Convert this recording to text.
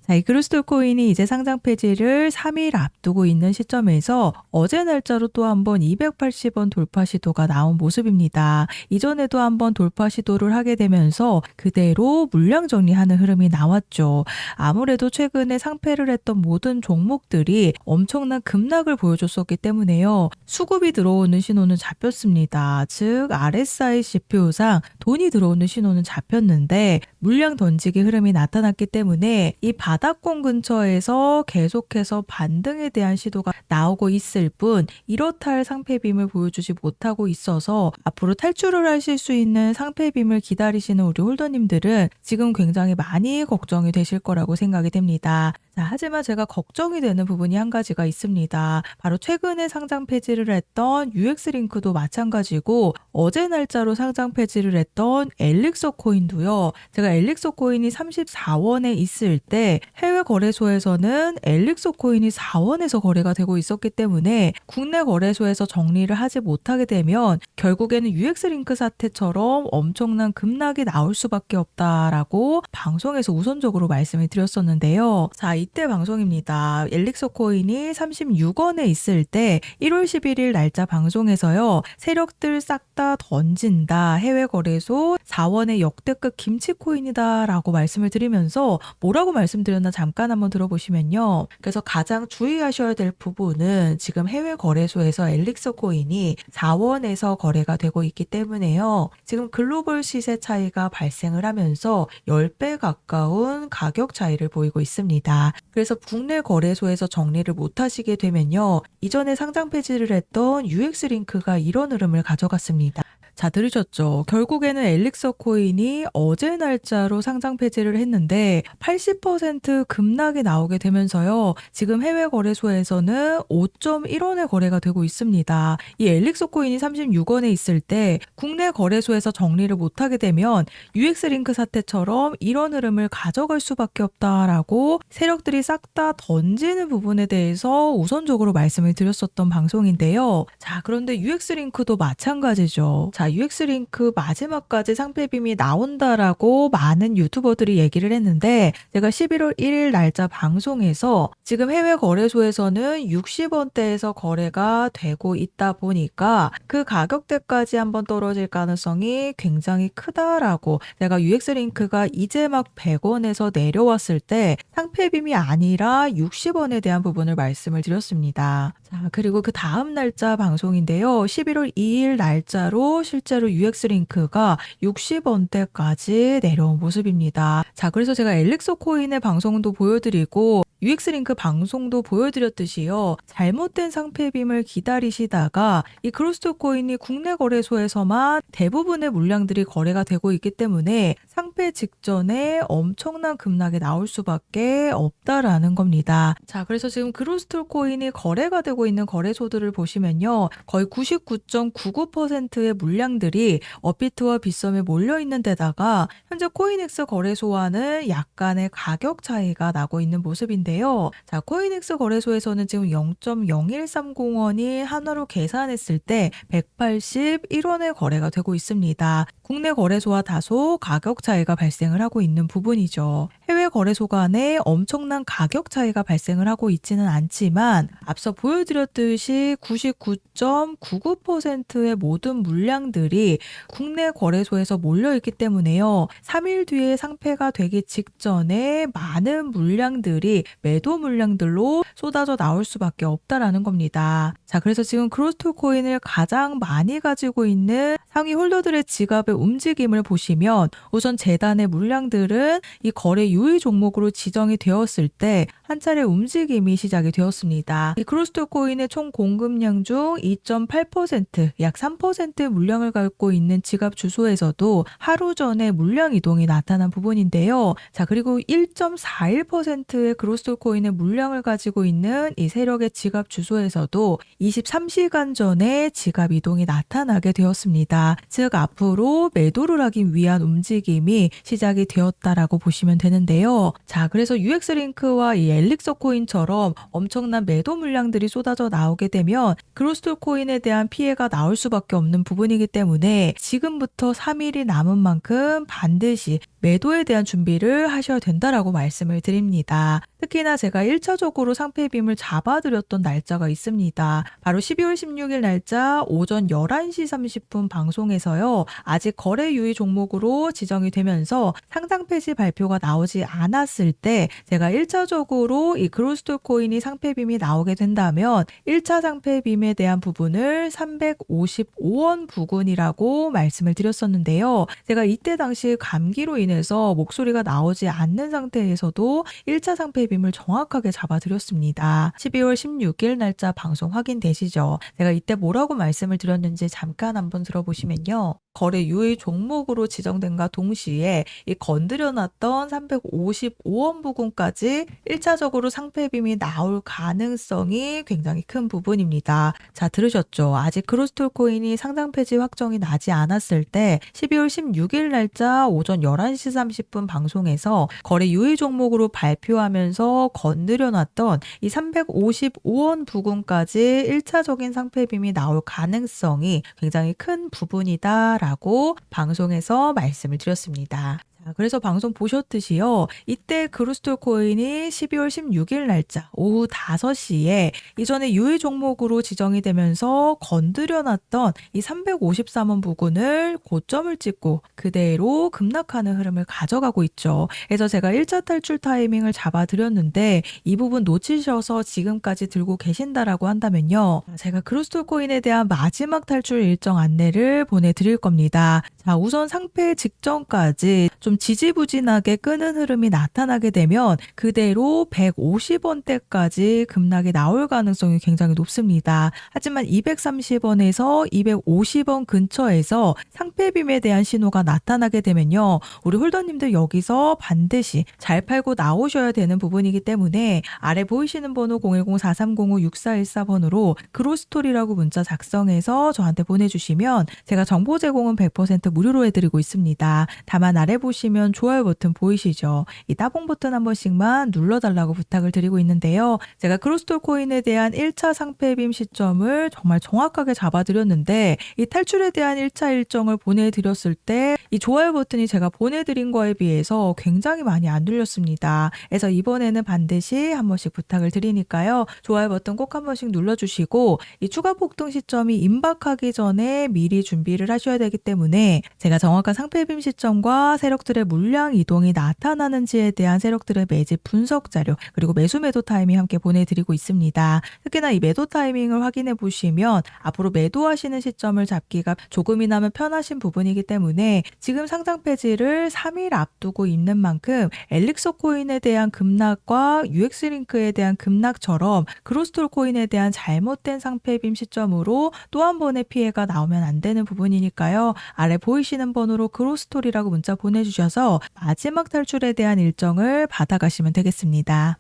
자, 이 크루스톨 코인이 이제 상장 폐지를 3일 앞두고 있는 시점에서 어제 날짜로 또 한번 280원 돌파 시도가 나온 모습입니다. 이전에도 한번 돌파 시도를 하게 되면서 그대로 물량 정리하는 흐름이 나왔죠. 아무래도 최근에 상패를 했던 모든 종목들이 엄청난 급락을 보여줬었기 때문에요. 수급이 들어오는 신호는 잡혔습니다. 즉 RSI 지표상 돈이 들어오는 신호는 잡혔는데 물량 던지기 흐름이 나타났기 때문에 이 바닥권 근처에서 계속해서 반등에 대한 시도가 나오고 있을 뿐 이렇다 할 상패빔을 보여주지 못하고 있어서 앞으로 탈출을 하실 수 있는 상패빔을 기다리시는 우리 홀더님들은 지금 굉장히 많이 걱정이 되실 거라고 생각이 됩니다. 자, 하지만 제가 걱정이 되는 부분이 한 가지가 있습니다. 바로 최근에 상장 폐지를 했던 UX링크도 마찬가지고 어제 날짜로 상장 폐지를 했던 엘릭서 코인도요. 제가 엘릭서 코인이 34원에 있을 때 해외 거래소에서는 엘릭서 코인이 4원에서 거래가 되고 있었기 때문에 국내 거래소에서 정리를 하지 못하게 되면 결국에는 UX링크 사태처럼 엄청난 급락이 나올 수밖에 없다라고 방송에서 우선적으로 말씀을 드렸었는데요. 자, 이때 방송입니다. 엘릭서 코인이 36원에 있을 때 1월 11일 날짜 방송에서요. 세력들 싹 다 던진다. 해외 거래소 4원의 역대급 김치 코인이다 라고 말씀을 드리면서 뭐라고 말씀드렸나 잠깐 한번 들어보시면요. 그래서 가장 주의하셔야 될 부분은 지금 해외 거래소에서 엘릭서 코인이 4원에서 거래가 되고 있기 때문에요. 지금 글로벌 시세 차이가 발생을 하면서 10배 가까운 가격 차이를 보이고 있습니다. 그래서 국내 거래소에서 정리를 못 하시게 되면요. 이전에 상장 폐지를 했던 UX링크가 이런 흐름을 가져갔습니다. 자, 들으셨죠? 결국에는 엘릭서 코인이 어제 날짜로 상장 폐지를 했는데 80% 급락이 나오게 되면서요. 지금 해외 거래소에서는 5.1원에 거래가 되고 있습니다. 이 엘릭서 코인이 36원에 있을 때 국내 거래소에서 정리를 못하게 되면 UX링크 사태처럼 이런 흐름을 가져갈 수밖에 없다라고 세력들이 싹 다 던지는 부분에 대해서 우선적으로 말씀을 드렸었던 방송인데요. 자, 그런데 UX링크도 마찬가지죠. 자, UX링크 마지막까지 상패빔이 나온다라고 많은 유튜버들이 얘기를 했는데 제가 11월 1일 날짜 방송에서 지금 해외 거래소에서는 60원대에서 거래가 되고 있다 보니까 그 가격대까지 한번 떨어질 가능성이 굉장히 크다라고 제가 UX링크가 이제 막 100원에서 내려왔을 때 상패빔이 아니라 60원에 대한 부분을 말씀을 드렸습니다. 자, 그리고 그 다음 날짜 방송인데요. 11월 2일 날짜로 실제로 UX링크가 60원대까지 내려온 모습입니다. 자, 그래서 제가 엘릭서 코인의 방송도 보여드리고 UX링크 방송도 보여드렸듯이요. 잘못된 상패빔을 기다리시다가 이 크루스톨 코인이 국내 거래소에서만 대부분의 물량들이 거래가 되고 있기 때문에 상패 직전에 엄청난 급락이 나올 수밖에 없다라는 겁니다. 자, 그래서 지금 크루스톨 코인이 거래가 되고 있는 거래소들을 보시면요. 거의 99.99%의 물량들이 업비트와 빗썸에 몰려있는 데다가 현재 코인엑스 거래소와는 약간의 가격 차이가 나고 있는 모습인데요. 자, 코인엑스 거래소에서는 지금 0.0130원이 한화로 계산했을 때 181원에 거래가 되고 있습니다. 국내 거래소와 다소 가격 차이가 발생을 하고 있는 부분이죠. 해외 거래소 간에 엄청난 가격 차이가 발생을 하고 있지는 않지만 앞서 보여드렸듯이 99.99%의 모든 물량들이 국내 거래소에서 몰려있기 때문에요. 3일 뒤에 상패가 되기 직전에 많은 물량들이 매도 물량들로 쏟아져 나올 수밖에 없다라는 겁니다. 자, 그래서 지금 크루스톨 코인을 가장 많이 가지고 있는 상위 홀더들의 지갑의 움직임을 보시면 우선 재단의 물량들은 이 거래 유의 종목으로 지정이 되었을 때 한 차례 움직임이 시작이 되었습니다. 이 크루스톨 코인의 총 공급량 중 2.8%, 약 3%의 물량을 갖고 있는 지갑 주소에서도 하루 전에 물량 이동이 나타난 부분인데요. 자, 그리고 1.41%의 크루스톨 그로스톨 코인의 물량을 가지고 있는 이 세력의 지갑 주소에서도 23시간 전에 지갑 이동이 나타나게 되었습니다. 즉 앞으로 매도를 하기 위한 움직임이 시작이 되었다라고 보시면 되는데요. 자, 그래서 UX링크와 이 엘릭서 코인처럼 엄청난 매도 물량들이 쏟아져 나오게 되면 그로스톨 코인에 대한 피해가 나올 수밖에 없는 부분이기 때문에 지금부터 3일이 남은 만큼 반드시 매도에 대한 준비를 하셔야 된다라고 말씀을 드립니다. 특히나 제가 1차적으로 상패빔을 잡아드렸던 날짜가 있습니다. 바로 12월 16일 날짜 오전 11시 30분 방송에서요. 아직 거래 유의 종목으로 지정이 되면서 상장 폐지 발표가 나오지 않았을 때 제가 1차적으로 이 그로스톨 코인이 상패빔이 나오게 된다면 1차 상패빔에 대한 부분을 355원 부근이라고 말씀을 드렸었는데요. 제가 이때 당시 감기로 인해서 목소리가 나오지 않는 상태에서도 1차 상패빔을 정확하게 잡아드렸습니다. 12월 16일 날짜 방송 확인되시죠? 제가 이때 뭐라고 말씀을 드렸는지 잠깐 한번 들어보시면요. 거래 유의 종목으로 지정된과 동시에 이 건드려놨던 355원 부근까지 1차적으로 상패빔이 나올 가능성이 굉장히 큰 부분입니다. 자, 들으셨죠? 아직 그로스톨 코인이 상장 폐지 확정이 나지 않았을 때 12월 16일 날짜 오전 11시 30분 방송에서 거래 유의 종목으로 발표하면서 건드려놨던 이 355원 부근까지 1차적인 상패빔이 나올 가능성이 굉장히 큰 부분이다 라고 방송에서 말씀을 드렸습니다. 그래서 방송 보셨듯이요. 이때 그로스톨 코인이 12월 16일 날짜 오후 5시에 이전에 유의 종목으로 지정이 되면서 건드려놨던 이 353원 부근을 고점을 찍고 그대로 급락하는 흐름을 가져가고 있죠. 그래서 제가 1차 탈출 타이밍을 잡아드렸는데 이 부분 놓치셔서 지금까지 들고 계신다라고 한다면요. 제가 그로스톨 코인에 대한 마지막 탈출 일정 안내를 보내드릴 겁니다. 자, 우선 상패 직전까지 좀 지지부진하게 끄는 흐름이 나타나게 되면 그대로 150원대까지 급락이 나올 가능성이 굉장히 높습니다. 하지만 230원에서 250원 근처에서 상패빔에 대한 신호가 나타나게 되면요. 우리 홀더님들 여기서 반드시 잘 팔고 나오셔야 되는 부분이기 때문에 아래 보이시는 번호 010-4305-6414번으로 그로스톨이라고 문자 작성해서 저한테 보내주시면 제가 정보 제공은 100% 무료로 해드리고 있습니다. 다만 아래 보시면 좋아요 버튼 보이시죠? 이 따봉 버튼 한 번씩만 눌러달라고 부탁을 드리고 있는데요. 제가 그로스톨 코인에 대한 1차 상패빔 시점을 정말 정확하게 잡아드렸는데 이 탈출에 대한 1차 일정을 보내드렸을 때 이 좋아요 버튼이 제가 보내드린 거에 비해서 굉장히 많이 안 눌렸습니다. 그래서 이번에는 반드시 한 번씩 부탁을 드리니까요. 좋아요 버튼 꼭 한 번씩 눌러주시고 이 추가 폭등 시점이 임박하기 전에 미리 준비를 하셔야 되기 때문에 제가 정확한 상패빔 시점과 세력들의 물량 이동이 나타나는지에 대한 세력들의 매집 분석 자료 그리고 매수 매도 타이밍 함께 보내드리고 있습니다. 특히나 이 매도 타이밍을 확인해 보시면 앞으로 매도하시는 시점을 잡기가 조금이나마 편하신 부분이기 때문에 지금 상장 폐지를 3일 앞두고 있는 만큼 엘릭서 코인에 대한 급락과 UX링크에 대한 급락처럼 그로스톨 코인에 대한 잘못된 상패빔 시점으로 또 한 번의 피해가 나오면 안 되는 부분이니까요. 아래 보이시는 번호로 그로스톨이라고 문자 보내주셔서 마지막 탈출에 대한 일정을 받아가시면 되겠습니다.